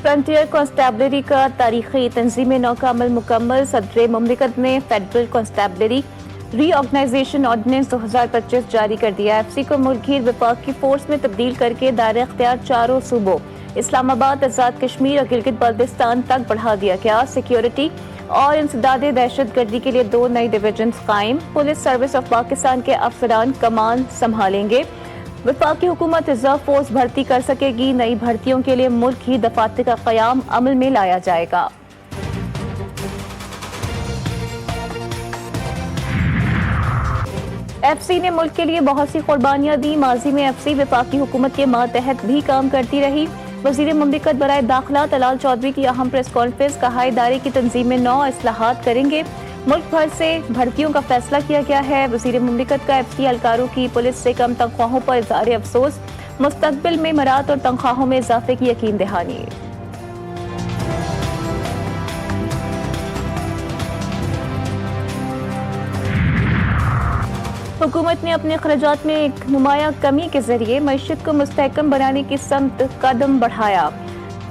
Frontier constabulary का तारीखी तंजीम नौ का अमल मुकम्मल। सदर मुमलिकत ने फेडरल कॉन्स्टेबलरी रीऑर्गेनाइजेशन ऑर्डिनेंस 2025 जारी कर दिया। एफसी को मुल्कीर विफाकी फोर्स में तब्दील करके दायरा इख्तियार चारों सूबों इस्लामाबाद, आज़ाद कश्मीर और गिलगित बल्तिस्तान तक बढ़ा दिया गया। सिक्योरिटी और इंसदादे दहशतगर्दी के लिए 2 नई डिवीजन कायम। पुलिस सर्विस ऑफ पाकिस्तान के अफसरान कमान संभालेंगे। वफाकी हुकूमत रिजर्व फोर्स भर्ती कर सकेगी। नई भर्तियों के लिए मुल्क की दफातर का क़याम अमल में लाया जाएगा। एफसी ने मुल्क के लिए बहुत सी कुर्बानियां दी। माजी में एफसी वफाकी हुकूमत के मातहत भी काम करती रही। वज़ीर मुमलिकत बराए दाखिला तलाल चौधरी की अहम प्रेस कॉन्फ्रेंस। कहा इदारे की तंजीम में 9 इस्लाहात करेंगे। मुल्क भर से भर्तियों का फैसला किया गया है। वज़ीर मुमलिकत का एफसी एहलकारों की पुलिस से कम तनख्वाहों पर इज़हार अफसोस। मुस्तकबिल में मरात और तनख्वाहों में इजाफे की यकीन दहानी। हुकूमत ने अपने अखराजात में एक नुमाया कमी के जरिए मईशत को मुस्तहकम बनाने की समत कदम बढ़ाया।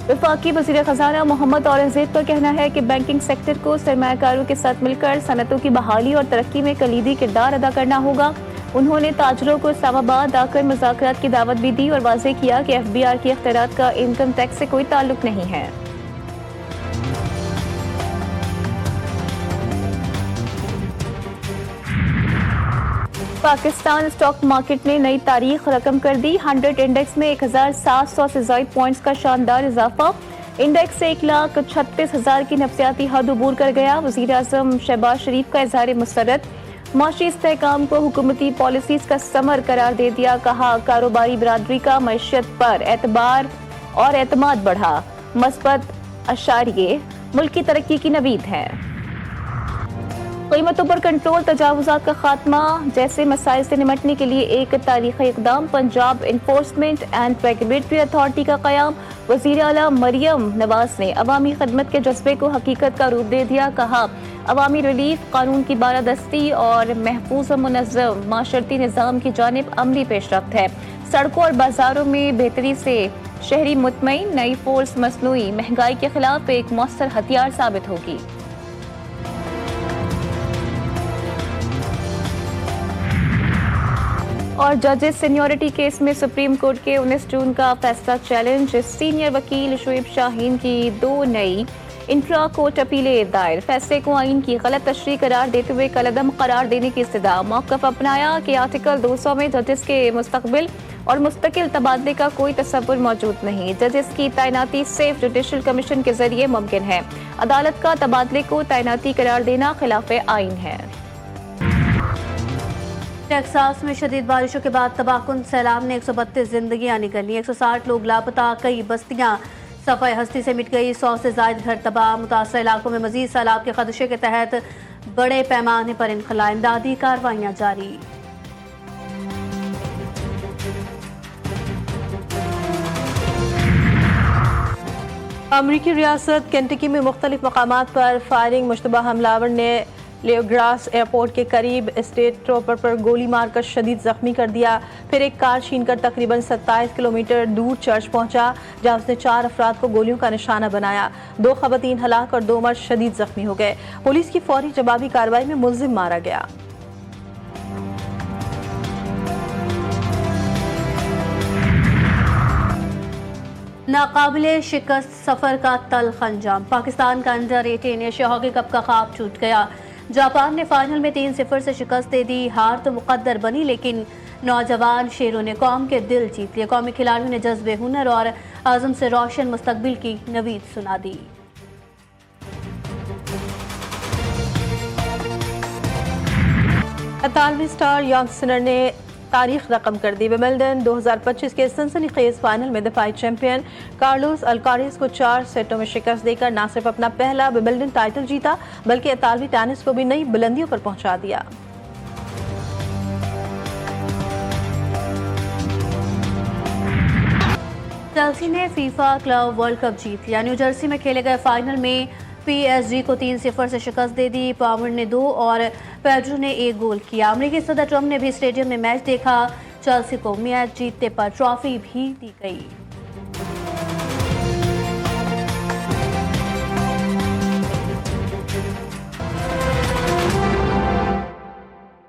वफाकी वज़ीर ख़ज़ाना मोहम्मद औरंगज़ेब का कहना है कि बैंकिंग सेक्टर को सरमायाकारों के साथ मिलकर सनतों की बहाली और तरक्की में कलीदी किरदार अदा करना होगा। उन्होंने ताजरों को इस्लामाबाद आकर मुज़ाकरात की दावत भी दी और वाज़ेह किया कि FBR की इख्तियारात का इनकम टैक्स से कोई ताल्लुक नहीं है। पाकिस्तान स्टॉक मार्केट ने नई तारीख रकम कर दी। 100 इंडेक्स में 1700 से ज़ायद पॉइंट्स का शानदार इजाफा। इंडेक्स से 1,36,000 की नफसियाती हद उबूर कर गया। वज़ीर आज़म शहबाज शरीफ का इज़हार मुसर्रत। माशी इस्तेहकाम को हुकूमती पॉलिसीज़ का समर करार दे दिया। कहा कारोबारी बरादरी का मईशत पर एतबार और एतमाद बढ़ा। मस्बत अशारिये मुल्क की तरक्की की नवीद है। कीमतों पर कंट्रोल, तजावुज़ात का खात्मा जैसे मसाइल से निमटने के लिए एक तारीखी इक़दाम। Punjab enforcement and regulatory authority का क़याम। वज़ीर आला मरियम नवाज ने अवामी खदमत के जज्बे को हकीकत का रूप दे दिया। कहा अवामी रिलीफ, कानून की बारादस्ती और महफूज और मुनज़्ज़म माशरती निज़ाम की जानिब अमली पेशरफ्त है। सड़कों और बाजारों में बेहतरी से शहरी मुतमईन। नई फोर्स मसनूई महंगाई के खिलाफ एक मौसर हथियार साबित होगी। और जजेस सीनियरिटी केस में सुप्रीम कोर्ट के 19 जून का फैसला चैलेंज। सीनियर वकील शुएब शाहीन की 2 नई इंट्रा कोर्ट अपीलें दायर। फैसले को आइन की गलत तशरीह करार देते हुए कलअदम करार देने की इस्तदा। मौक़िफ़ अपनाया कि आर्टिकल 200 में जजेस के मुस्तकबिल और मुस्तकिल तबादले का कोई तसव्वुर मौजूद नहीं। जजेस की तैनाती सिर्फ जुडिशल कमीशन के जरिए मुमकिन है। अदालत का तबादले को तैनाती करार देना खिलाफ आइन है। टेक्सास में शदीद बारिशों के बाद तबाहकुन सैलाब ने 132 जिंदगियां निकली। 160 लोग लापता। कई बस्तियां सफ़ाई हस्ती से मिट गई। 100 से ज़ायद घर तबाह। मुतासर इलाकों में मजीद सैलाब के खदशे के तहत बड़े पैमाने पर इनखला इमदादी कार्रवाइयाँ जारी। अमरीकी रियासत केंटकी में मुख्तलिफ मकामात पर फायरिंग। मुश्तबा हमलावर ने लेग्रास एयरपोर्ट के करीब स्टेट ट्रोपर पर गोली मारकर शदीद जख्मी कर दिया। फिर एक कार छीनकर तकरीबन 27 किलोमीटर दूर चर्च पहुंचा, जहां उसने 4 अफराद को गोलियों का निशाना बनाया। 2 ख़वातीन हलाक और 2 मर्द शदीद जख्मी हो गए। पुलिस की फौरी जवाबी कार्रवाई में मुल्जिम मारा गया। नाकाबिले शिकस्त सफर का तल्ख अंजाम। पाकिस्तान का अंडर 18 एशिया हॉकी कप का ख्वाब छूट गया। जापान ने फाइनल में 3-0 से शिकस्त दे दी। हार तो मुकद्दर बनी, लेकिन नौजवान शेरों ने कौम के दिल जीत लिए। कौमी खिलाड़ियों ने जज्बे, हुनर और आज़म से रोशन मुस्तकबिल की नवीद सुना दी। इतालवी स्टार यांग सिनर ने तारीख रकम कर दी। विंबलडन 2025 के सनसनीखेज फाइनल में दफाई चैंपियन कार्लोस अल्कारेज को 4 सेटों में शिकस्त देकर न सिर्फ अपना पहला विंबलडन टाइटल जीता, बल्कि इतालवी टेनिस को भी नई बुलंदियों पर पहुंचा दिया। चेल्सी ने फीफा क्लब वर्ल्ड कप जीत लिया। न्यू जर्सी में खेले गए फाइनल में PSG को 3-0 से शिकस्त दे दी। पावर ने 2 और पेड्रो ने 1 गोल किया। अमेरिकी सदर ट्रंप ने भी स्टेडियम में मैच देखा। चेल्सी को मैच जीतने पर ट्रॉफी भी दी गई।